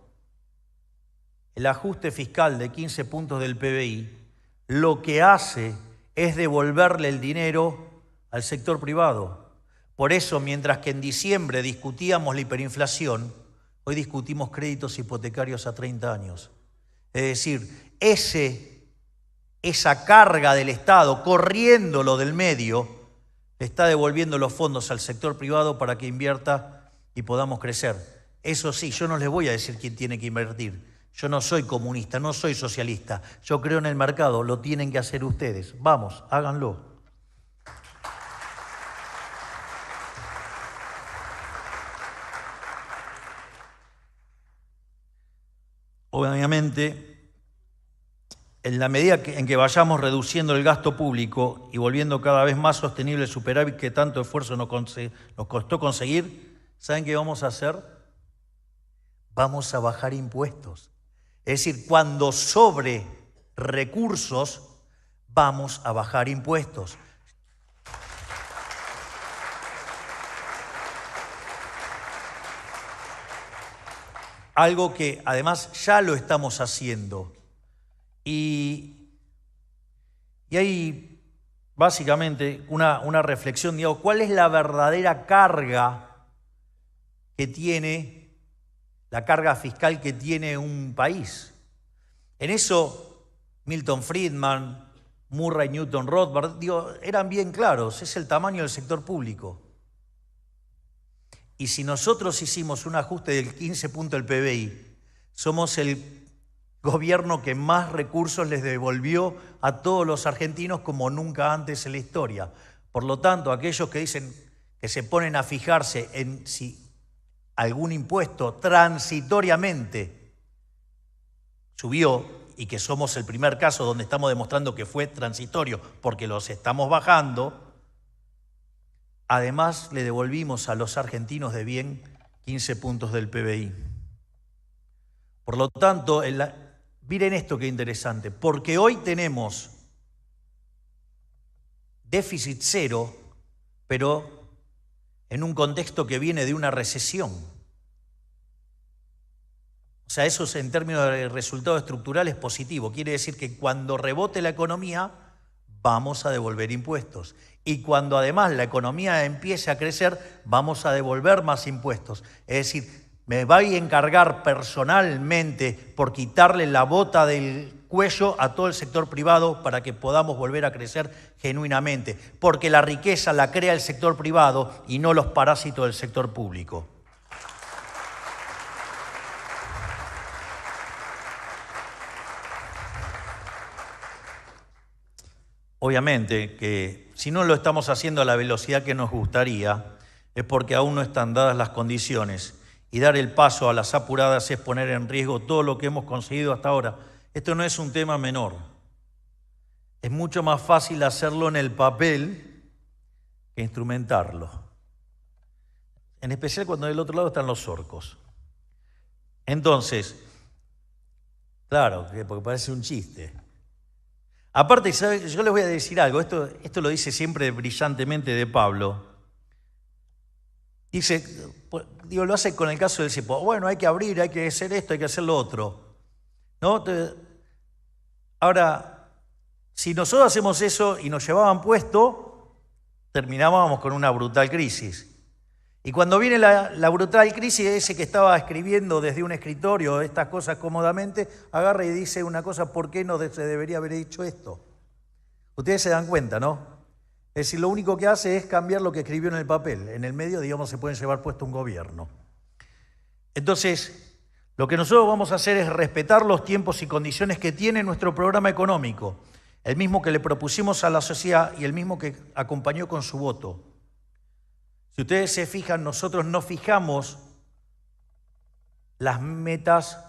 El ajuste fiscal de 15 puntos del PBI lo que hace es devolverle el dinero al sector privado. Por eso, mientras que en diciembre discutíamos la hiperinflación, hoy discutimos créditos hipotecarios a 30 años. Es decir, esa carga del Estado, corriéndolo del medio, le está devolviendo los fondos al sector privado para que invierta y podamos crecer. Eso sí, yo no les voy a decir quién tiene que invertir. Yo no soy comunista, no soy socialista. Yo creo en el mercado, lo tienen que hacer ustedes. Vamos, háganlo. Obviamente, en la medida en que vayamos reduciendo el gasto público y volviendo cada vez más sostenible el superávit que tanto esfuerzo nos costó conseguir, ¿saben qué vamos a hacer? Vamos a bajar impuestos. Es decir, cuando sobre recursos, vamos a bajar impuestos. Algo que además ya lo estamos haciendo. Y hay básicamente una reflexión, digamos, ¿cuál es la verdadera carga que tiene, la carga fiscal que tiene un país? En eso Milton Friedman, Murray Newton Rothbard, eran bien claros, es el tamaño del sector público. Y si nosotros hicimos un ajuste del 15 puntos del PBI, somos el gobierno que más recursos les devolvió a todos los argentinos como nunca antes en la historia. Por lo tanto, aquellos que dicen que se ponen a fijarse en si algún impuesto transitoriamente subió y que somos el primer caso donde estamos demostrando que fue transitorio porque los estamos bajando, además le devolvimos a los argentinos de bien 15 puntos del PBI. Por lo tanto, miren esto que interesante, porque hoy tenemos déficit cero, pero en un contexto que viene de una recesión. O sea, eso en términos de resultado estructural es positivo. Quiere decir que cuando rebote la economía, vamos a devolver impuestos. Y cuando además la economía empiece a crecer, vamos a devolver más impuestos. Es decir, me voy a encargar personalmente por quitarle la bota del cuello a todo el sector privado para que podamos volver a crecer genuinamente. Porque la riqueza la crea el sector privado y no los parásitos del sector público. Obviamente que si no lo estamos haciendo a la velocidad que nos gustaría, es porque aún no están dadas las condiciones. Y dar el paso a las apuradas es poner en riesgo todo lo que hemos conseguido hasta ahora. Esto no es un tema menor. Es mucho más fácil hacerlo en el papel que instrumentarlo. En especial cuando del otro lado están los orcos. Entonces, claro, porque parece un chiste. Aparte, ¿sabe? Yo les voy a decir algo, esto lo dice siempre brillantemente de Pablo. Dice, lo hace con el caso del cepo. Bueno, hay que abrir, hay que hacer esto, hay que hacer lo otro. ¿No? Ahora, si nosotros hacemos eso y nos llevaban puesto, terminábamos con una brutal crisis. Y cuando viene la brutal crisis, ese que estaba escribiendo desde un escritorio estas cosas cómodamente, agarra y dice una cosa, ¿por qué no se debería haber hecho esto? Ustedes se dan cuenta, ¿no? Es decir, lo único que hace es cambiar lo que escribió en el papel. En el medio, digamos, se pueden llevar puesto un gobierno. Entonces, lo que nosotros vamos a hacer es respetar los tiempos y condiciones que tiene nuestro programa económico. el mismo que le propusimos a la sociedad y el mismo que acompañó con su voto. Si ustedes se fijan, nosotros no fijamos las metas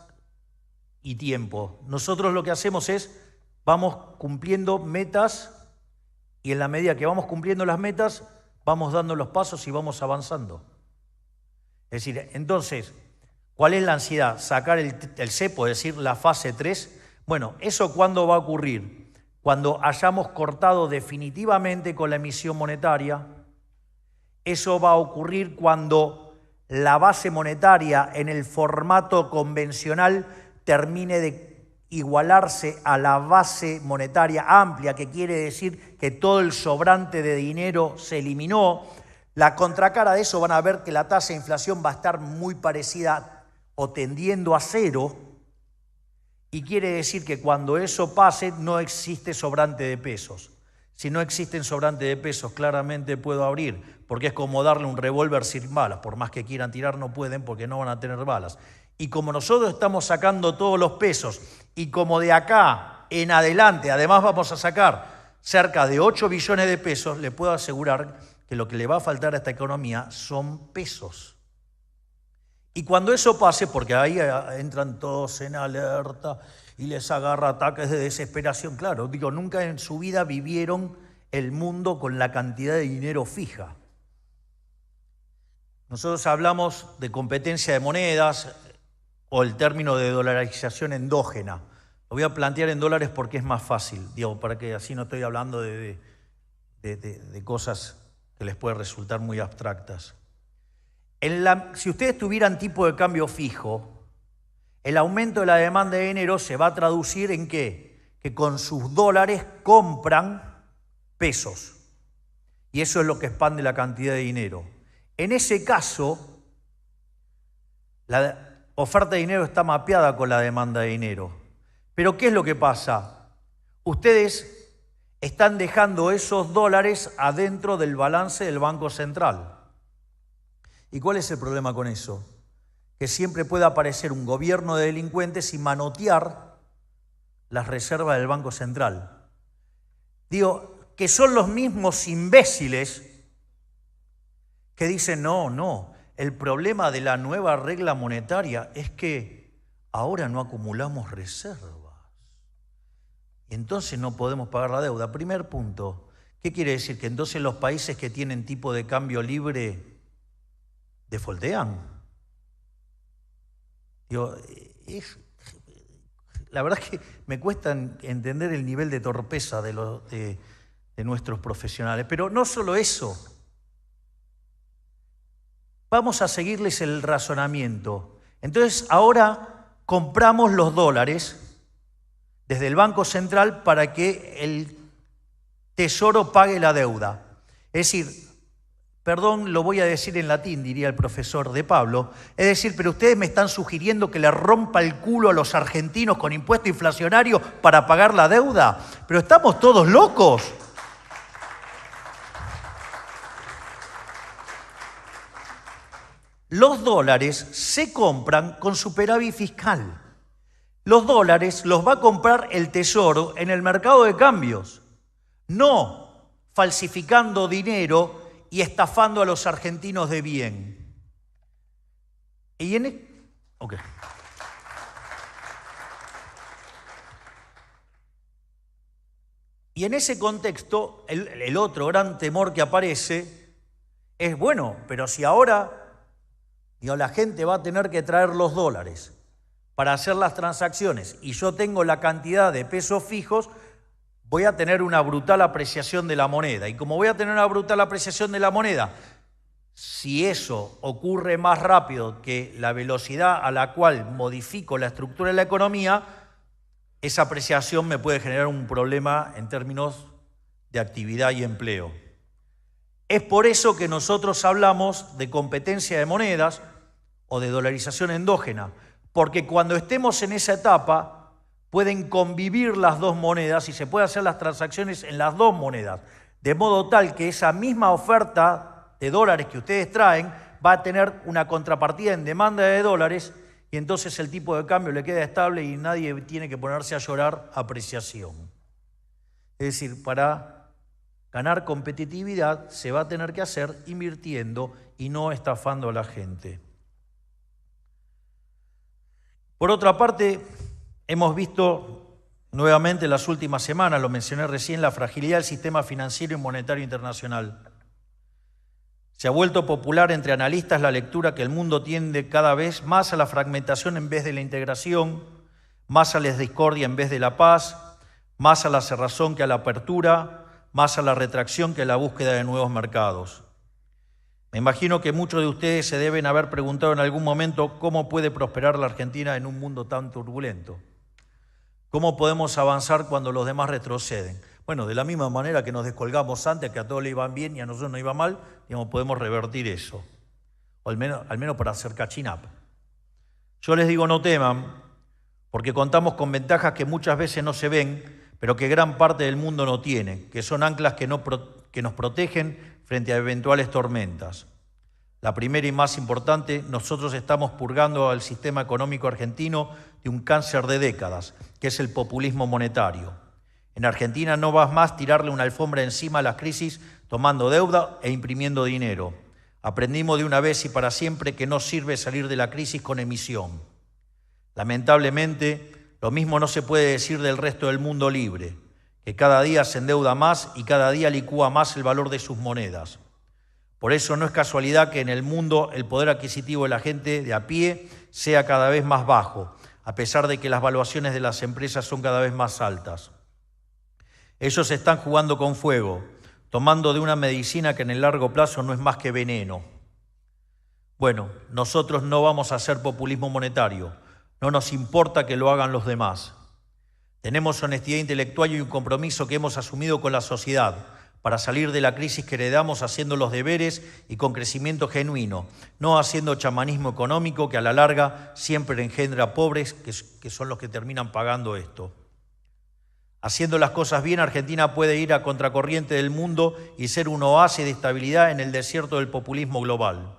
y tiempo. Nosotros lo que hacemos es, vamos cumpliendo metas y en la medida que vamos cumpliendo las metas, vamos dando los pasos y vamos avanzando. Es decir, entonces, ¿cuál es la ansiedad? Sacar el cepo, es decir, la fase 3. Bueno, ¿eso cuándo va a ocurrir? Cuando hayamos cortado definitivamente con la emisión monetaria. Eso va a ocurrir cuando la base monetaria en el formato convencional termine de igualarse a la base monetaria amplia, que quiere decir que todo el sobrante de dinero se eliminó. La contracara de eso van a ver que la tasa de inflación va a estar muy parecida o tendiendo a cero, y quiere decir que cuando eso pase no existe sobrante de pesos. Si no existen sobrante de pesos, claramente puedo abrir, porque es como darle un revólver sin balas. Por más que quieran tirar, no pueden porque no van a tener balas. Y como nosotros estamos sacando todos los pesos, y como de acá en adelante, además vamos a sacar cerca de 8 billones de pesos, le puedo asegurar que lo que le va a faltar a esta economía son pesos. Y cuando eso pase, porque ahí entran todos en alerta y les agarra ataques de desesperación, claro, digo, nunca en su vida vivieron el mundo con la cantidad de dinero fija. Nosotros hablamos de competencia de monedas o el término de dolarización endógena. Lo voy a plantear en dólares porque es más fácil, digo, para que así no estoy hablando de cosas que les pueden resultar muy abstractas. Si ustedes tuvieran tipo de cambio fijo, el aumento de la demanda de dinero se va a traducir en ¿qué? Que con sus dólares compran pesos. Y eso es lo que expande la cantidad de dinero. En ese caso, la oferta de dinero está mapeada con la demanda de dinero. Pero ¿qué es lo que pasa? Ustedes están dejando esos dólares adentro del balance del Banco Central. ¿Y cuál es el problema con eso? Que siempre puede aparecer un gobierno de delincuentes y manotear las reservas del Banco Central. Digo, que son los mismos imbéciles que dicen, no, el problema de la nueva regla monetaria es que ahora no acumulamos reservas. Y entonces no podemos pagar la deuda. Primer punto, ¿qué quiere decir? Que entonces los países que tienen tipo de cambio libre defaultean. Digo, la verdad es que me cuesta entender el nivel de torpeza de nuestros profesionales. Pero no solo eso. Vamos a seguirles el razonamiento. Entonces ahora compramos los dólares desde el Banco Central para que el Tesoro pague la deuda. Es decir, perdón, lo voy a decir en latín, diría el profesor de Pablo, es decir, pero ustedes me están sugiriendo que le rompa el culo a los argentinos con impuesto inflacionario para pagar la deuda. Pero estamos todos locos. Los dólares se compran con superávit fiscal. Los dólares los va a comprar el Tesoro en el mercado de cambios, no falsificando dinero y estafando a los argentinos de bien. Y en ese contexto, el otro gran temor que aparece es, bueno, pero si ahora la gente va a tener que traer los dólares para hacer las transacciones y yo tengo la cantidad de pesos fijos, voy a tener una brutal apreciación de la moneda. Y como voy a tener una brutal apreciación de la moneda, si eso ocurre más rápido que la velocidad a la cual modifico la estructura de la economía, esa apreciación me puede generar un problema en términos de actividad y empleo. Es por eso que nosotros hablamos de competencia de monedas o de dolarización endógena, porque cuando estemos en esa etapa pueden convivir las dos monedas y se pueden hacer las transacciones en las dos monedas, de modo tal que esa misma oferta de dólares que ustedes traen va a tener una contrapartida en demanda de dólares y entonces el tipo de cambio le queda estable y nadie tiene que ponerse a llorar apreciación. Es decir, para ganar competitividad se va a tener que hacer invirtiendo y no estafando a la gente. Por otra parte, hemos visto nuevamente en las últimas semanas, lo mencioné recién, la fragilidad del sistema financiero y monetario internacional. Se ha vuelto popular entre analistas la lectura que el mundo tiende cada vez más a la fragmentación en vez de la integración, más a la discordia en vez de la paz, más a la cerrazón que a la apertura, más a la retracción que a la búsqueda de nuevos mercados. Me imagino que muchos de ustedes se deben haber preguntado en algún momento cómo puede prosperar la Argentina en un mundo tan turbulento. ¿Cómo podemos avanzar cuando los demás retroceden? Bueno, de la misma manera que nos descolgamos antes, que a todos le iban bien y a nosotros no iba mal, digamos, podemos revertir eso, o al menos para hacer catching up. Yo les digo, no teman, porque contamos con ventajas que muchas veces no se ven, pero que gran parte del mundo no tiene, que son anclas que nos protegen frente a eventuales tormentas. La primera y más importante, nosotros estamos purgando al sistema económico argentino de un cáncer de décadas, que es el populismo monetario. En Argentina no va más tirarle una alfombra encima a las crisis tomando deuda e imprimiendo dinero. Aprendimos de una vez y para siempre que no sirve salir de la crisis con emisión. Lamentablemente, lo mismo no se puede decir del resto del mundo libre, que cada día se endeuda más y cada día licúa más el valor de sus monedas. Por eso no es casualidad que en el mundo el poder adquisitivo de la gente de a pie sea cada vez más bajo, a pesar de que las valuaciones de las empresas son cada vez más altas. Ellos están jugando con fuego, tomando de una medicina que en el largo plazo no es más que veneno. Bueno, nosotros no vamos a hacer populismo monetario, no nos importa que lo hagan los demás. Tenemos honestidad intelectual y un compromiso que hemos asumido con la sociedad para salir de la crisis que heredamos haciendo los deberes y con crecimiento genuino, no haciendo chamanismo económico que a la larga siempre engendra pobres que son los que terminan pagando esto. Haciendo las cosas bien, Argentina puede ir a contracorriente del mundo y ser un oasis de estabilidad en el desierto del populismo global.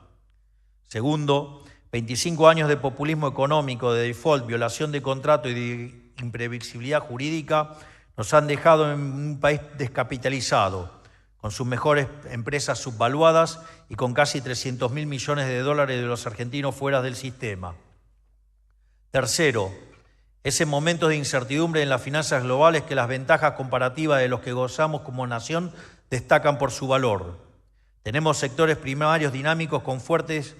Segundo, 25 años de populismo económico, de default, violación de contrato y de imprevisibilidad jurídica nos han dejado en un país descapitalizado, con sus mejores empresas subvaluadas y con casi 300.000 millones de dólares de los argentinos fuera del sistema. Tercero, es en momentos de incertidumbre en las finanzas globales que las ventajas comparativas de los que gozamos como nación destacan por su valor. Tenemos sectores primarios dinámicos con fuentes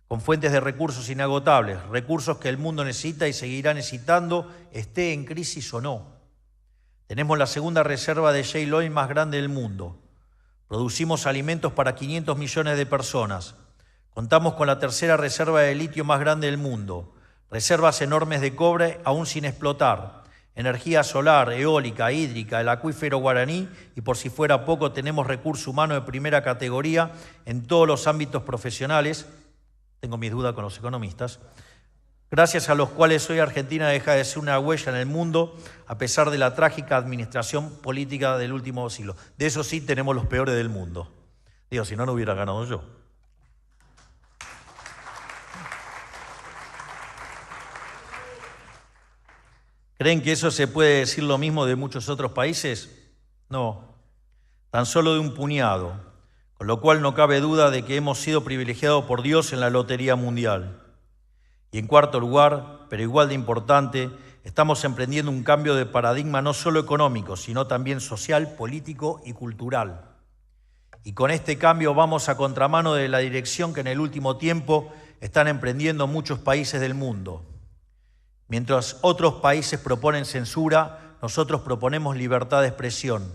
de recursos inagotables, recursos que el mundo necesita y seguirá necesitando, esté en crisis o no. Tenemos la segunda reserva de shale oil más grande del mundo. Producimos alimentos para 500 millones de personas. Contamos con la tercera reserva de litio más grande del mundo. Reservas enormes de cobre aún sin explotar. Energía solar, eólica, hídrica, el acuífero guaraní y por si fuera poco tenemos recurso humano de primera categoría en todos los ámbitos profesionales. Tengo mis dudas con los economistas, gracias a los cuales hoy Argentina deja de ser una huella en el mundo a pesar de la trágica administración política del último siglo. De eso sí tenemos los peores del mundo. Digo, si no, no hubiera ganado yo. ¿Creen que eso se puede decir lo mismo de muchos otros países? No, tan solo de un puñado, con lo cual no cabe duda de que hemos sido privilegiados por Dios en la lotería mundial. Y en cuarto lugar, pero igual de importante, estamos emprendiendo un cambio de paradigma no solo económico, sino también social, político y cultural. Y con este cambio vamos a contramano de la dirección que en el último tiempo están emprendiendo muchos países del mundo. Mientras otros países proponen censura, nosotros proponemos libertad de expresión.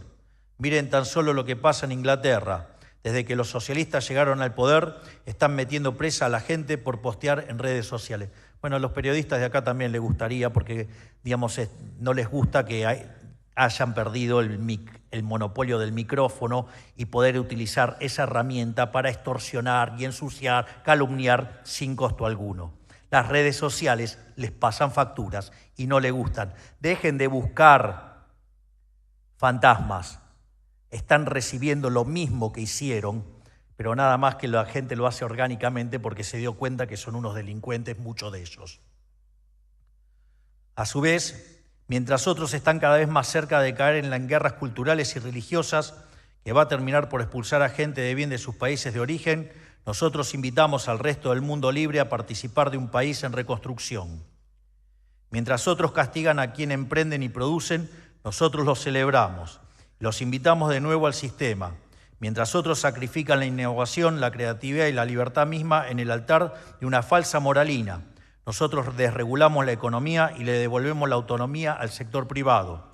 Miren tan solo lo que pasa en Inglaterra. Desde que los socialistas llegaron al poder, están metiendo presa a la gente por postear en redes sociales. Bueno, a los periodistas de acá también les gustaría, porque, digamos, no les gusta que hayan perdido el monopolio del micrófono y poder utilizar esa herramienta para extorsionar y ensuciar, calumniar sin costo alguno. Las redes sociales les pasan facturas y no les gustan. Dejen de buscar fantasmas. Están recibiendo lo mismo que hicieron, pero nada más que la gente lo hace orgánicamente porque se dio cuenta que son unos delincuentes, muchos de ellos. A su vez, mientras otros están cada vez más cerca de caer en guerras culturales y religiosas que va a terminar por expulsar a gente de bien de sus países de origen, nosotros invitamos al resto del mundo libre a participar de un país en reconstrucción. Mientras otros castigan a quienes emprenden y producen, nosotros los celebramos. Los invitamos de nuevo al sistema. Mientras otros sacrifican la innovación, la creatividad y la libertad misma en el altar de una falsa moralina, nosotros desregulamos la economía y le devolvemos la autonomía al sector privado.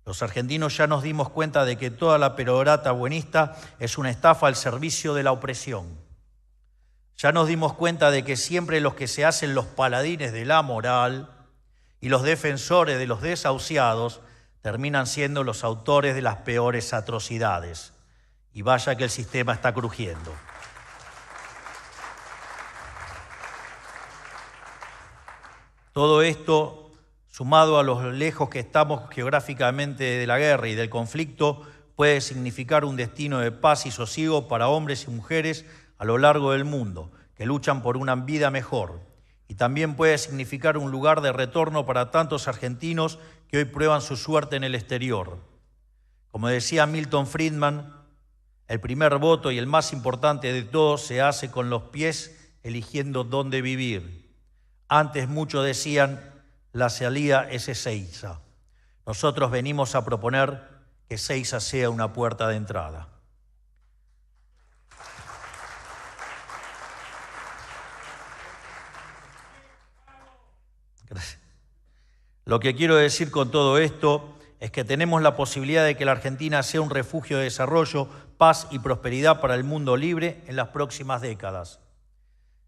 Los argentinos ya nos dimos cuenta de que toda la perorata buenista es una estafa al servicio de la opresión. Ya nos dimos cuenta de que siempre los que se hacen los paladines de la moral y los defensores de los desahuciados terminan siendo los autores de las peores atrocidades. Y vaya que el sistema está crujiendo. Todo esto, sumado a lo lejos que estamos geográficamente de la guerra y del conflicto, puede significar un destino de paz y sosiego para hombres y mujeres a lo largo del mundo, que luchan por una vida mejor. Y también puede significar un lugar de retorno para tantos argentinos que hoy prueban su suerte en el exterior. Como decía Milton Friedman, el primer voto y el más importante de todos se hace con los pies eligiendo dónde vivir. Antes muchos decían, la salida es Ezeiza. Nosotros venimos a proponer que Ezeiza sea una puerta de entrada. Gracias. Lo que quiero decir con todo esto es que tenemos la posibilidad de que la Argentina sea un refugio de desarrollo, paz y prosperidad para el mundo libre en las próximas décadas.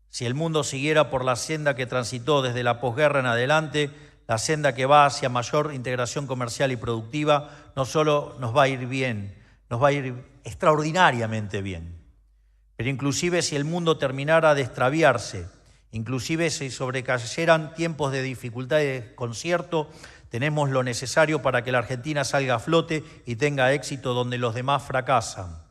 Si el mundo siguiera por la senda que transitó desde la posguerra en adelante, la senda que va hacia mayor integración comercial y productiva, no solo nos va a ir bien, nos va a ir extraordinariamente bien. Pero inclusive si el mundo terminara de extraviarse, inclusive si sobrecayeran tiempos de dificultad y desconcierto, tenemos lo necesario para que la Argentina salga a flote y tenga éxito donde los demás fracasan,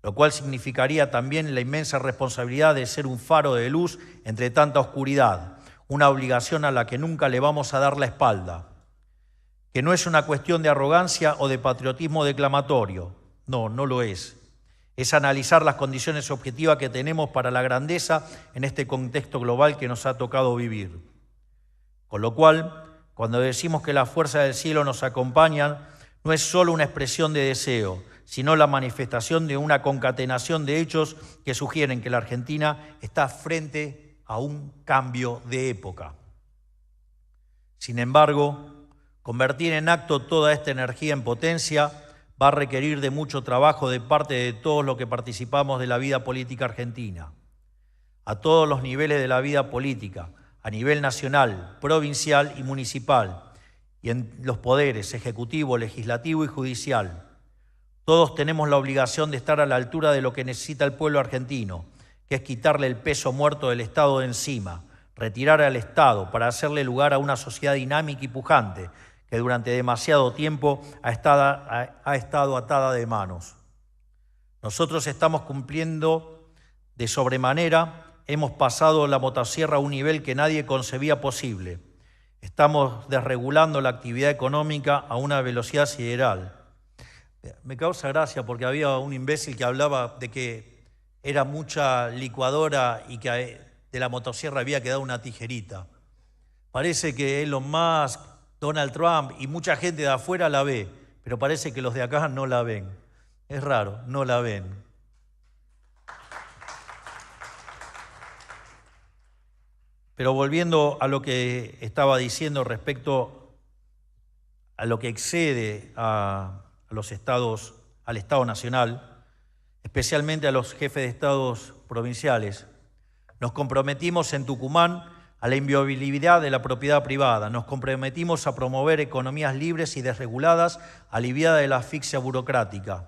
lo cual significaría también la inmensa responsabilidad de ser un faro de luz entre tanta oscuridad, una obligación a la que nunca le vamos a dar la espalda, que no es una cuestión de arrogancia o de patriotismo declamatorio, no lo es. Es analizar las condiciones objetivas que tenemos para la grandeza en este contexto global que nos ha tocado vivir. Con lo cual, cuando decimos que las fuerzas del cielo nos acompañan, no es solo una expresión de deseo, sino la manifestación de una concatenación de hechos que sugieren que la Argentina está frente a un cambio de época. Sin embargo, convertir en acto toda esta energía en potencia va a requerir de mucho trabajo de parte de todos los que participamos de la vida política argentina, a todos los niveles de la vida política, a nivel nacional, provincial y municipal, y en los poderes ejecutivo, legislativo y judicial. Todos tenemos la obligación de estar a la altura de lo que necesita el pueblo argentino, que es quitarle el peso muerto del Estado de encima, retirar al Estado para hacerle lugar a una sociedad dinámica y pujante, que durante demasiado tiempo ha estado atada de manos. Nosotros estamos cumpliendo de sobremanera, hemos pasado la motosierra a un nivel que nadie concebía posible. Estamos desregulando la actividad económica a una velocidad sideral. Me causa gracia porque había un imbécil que hablaba de que era mucha licuadora y que de la motosierra había quedado una tijerita. Parece que Elon Musk, Donald Trump y mucha gente de afuera la ve, pero parece que los de acá no la ven. Es raro, no la ven. Pero volviendo a lo que estaba diciendo respecto a lo que excede a los estados, al Estado Nacional, especialmente a los jefes de estados provinciales, nos comprometimos en Tucumán a la inviolabilidad de la propiedad privada. Nos comprometimos a promover economías libres y desreguladas, aliviadas de la asfixia burocrática.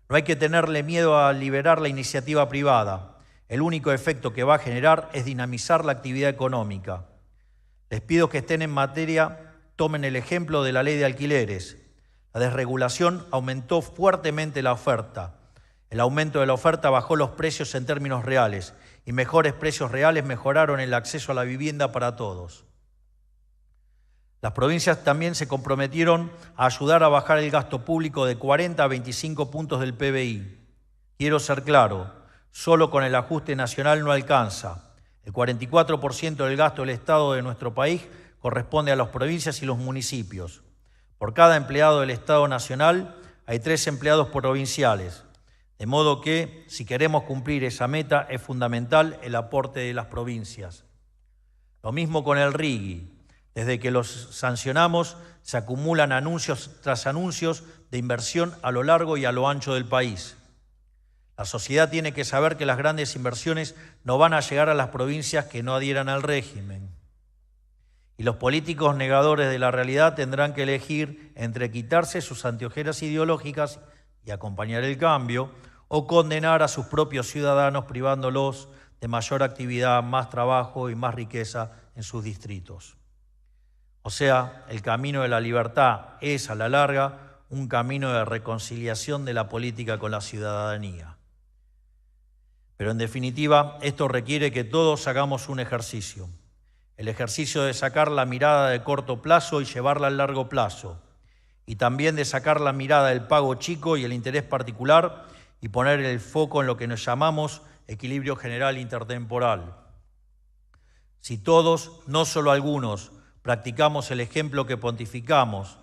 No hay que tenerle miedo a liberar la iniciativa privada. El único efecto que va a generar es dinamizar la actividad económica. Les pido que estén en materia, tomen el ejemplo de la ley de alquileres. La desregulación aumentó fuertemente la oferta. El aumento de la oferta bajó los precios en términos reales y mejores precios reales mejoraron el acceso a la vivienda para todos. Las provincias también se comprometieron a ayudar a bajar el gasto público de 40 a 25 puntos del PBI. Quiero ser claro, solo con el ajuste nacional no alcanza. El 44% del gasto del Estado de nuestro país corresponde a las provincias y los municipios. Por cada empleado del Estado nacional hay 3 empleados provinciales. De modo que, si queremos cumplir esa meta, es fundamental el aporte de las provincias. Lo mismo con el RIGI. Desde que los sancionamos, se acumulan anuncios tras anuncios de inversión a lo largo y a lo ancho del país. La sociedad tiene que saber que las grandes inversiones no van a llegar a las provincias que no adhieran al régimen. Y los políticos negadores de la realidad tendrán que elegir entre quitarse sus anteojeras ideológicas y acompañar el cambio, o condenar a sus propios ciudadanos privándolos de mayor actividad, más trabajo y más riqueza en sus distritos. O sea, el camino de la libertad es, a la larga, un camino de reconciliación de la política con la ciudadanía. Pero en definitiva, esto requiere que todos hagamos un ejercicio. El ejercicio de sacar la mirada de corto plazo y llevarla al largo plazo. Y también de sacar la mirada del pago chico y el interés particular y poner el foco en lo que nos llamamos equilibrio general intertemporal. Si todos, no solo algunos, practicamos el ejemplo que pontificamos,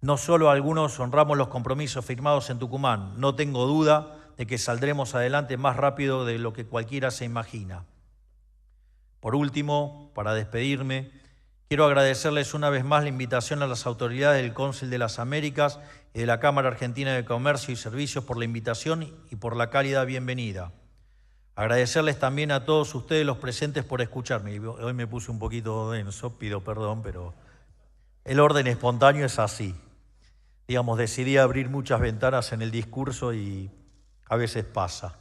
no solo algunos honramos los compromisos firmados en Tucumán, no tengo duda de que saldremos adelante más rápido de lo que cualquiera se imagina. Por último, para despedirme, quiero agradecerles una vez más la invitación a las autoridades del Cónsul de las Américas y de la Cámara Argentina de Comercio y Servicios por la invitación y por la cálida bienvenida. Agradecerles también a todos ustedes los presentes por escucharme. Hoy me puse un poquito denso, pido perdón, pero el orden espontáneo es así. Digamos, decidí abrir muchas ventanas en el discurso y a veces pasa.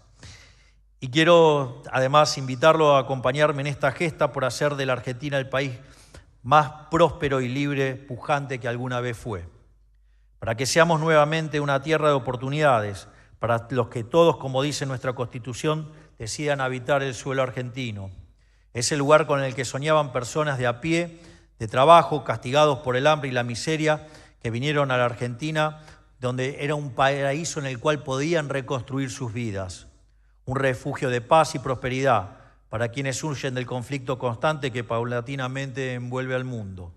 Y quiero además invitarlo a acompañarme en esta gesta por hacer de la Argentina el país más próspero y libre, pujante que alguna vez fue. Para que seamos nuevamente una tierra de oportunidades, para los que todos, como dice nuestra Constitución, decidan habitar el suelo argentino. Ese lugar con el que soñaban personas de a pie, de trabajo, castigados por el hambre y la miseria, que vinieron a la Argentina, donde era un paraíso en el cual podían reconstruir sus vidas. Un refugio de paz y prosperidad para quienes huyen del conflicto constante que paulatinamente envuelve al mundo.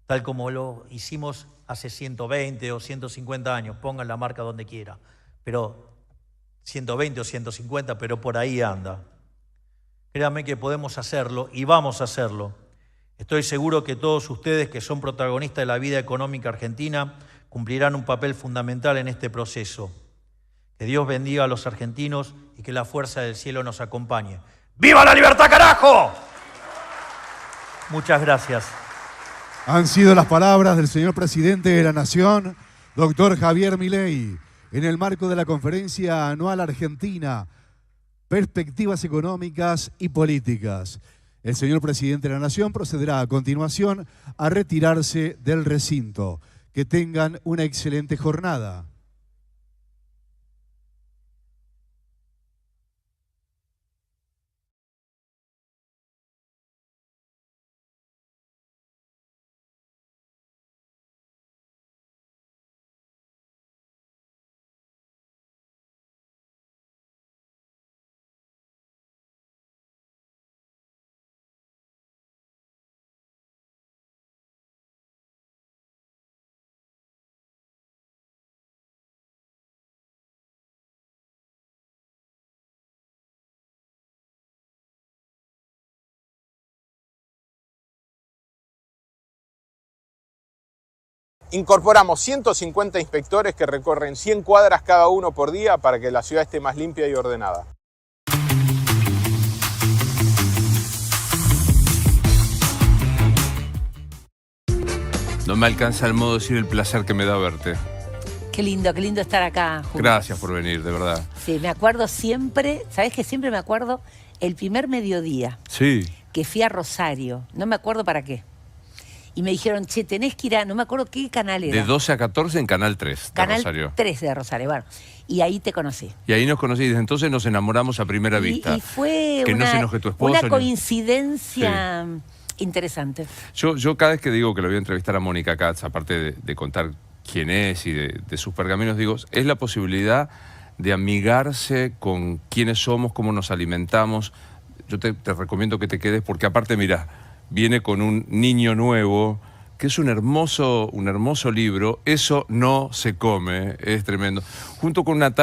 Tal como lo hicimos hace 120 o 150 años, pongan la marca donde quiera, pero 120 o 150, pero por ahí anda. Créanme que podemos hacerlo y vamos a hacerlo. Estoy seguro que todos ustedes que son protagonistas de la vida económica argentina cumplirán un papel fundamental en este proceso. Que Dios bendiga a los argentinos y que la fuerza del cielo nos acompañe. ¡Viva la libertad, carajo! Muchas gracias. Han sido las palabras del señor presidente de la Nación, doctor Javier Milei, en el marco de la Conferencia Anual Argentina, Perspectivas Económicas y Políticas. El señor presidente de la Nación procederá a continuación a retirarse del recinto. Que tengan una excelente jornada. Incorporamos 150 inspectores que recorren 100 cuadras cada uno por día para que la ciudad esté más limpia y ordenada. No me alcanza el modo de decir el placer que me da verte. Qué lindo estar acá juntos. Gracias por venir, de verdad. Sí, me acuerdo siempre, ¿sabés que siempre me acuerdo el primer mediodía? Sí. Que fui a Rosario, no me acuerdo para qué. Y me dijeron, che, tenés que ir a, no me acuerdo qué canal era. De 12 a 14 en Canal 3 de Rosario. Canal 3 de Rosario, bueno. Y ahí te conocí. Y ahí nos conocí, desde entonces nos enamoramos a primera vista. Y fue que una, no se enoje tu esposo. una coincidencia interesante. Yo cada vez que digo que lo voy a entrevistar a Mónica Katz, aparte de contar quién es y de sus pergaminos, digo, es la posibilidad de amigarse con quiénes somos, cómo nos alimentamos. Yo te recomiendo que te quedes porque aparte, mira, viene con un niño nuevo, que es un hermoso libro. Eso no se come, es tremendo. Junto con una tal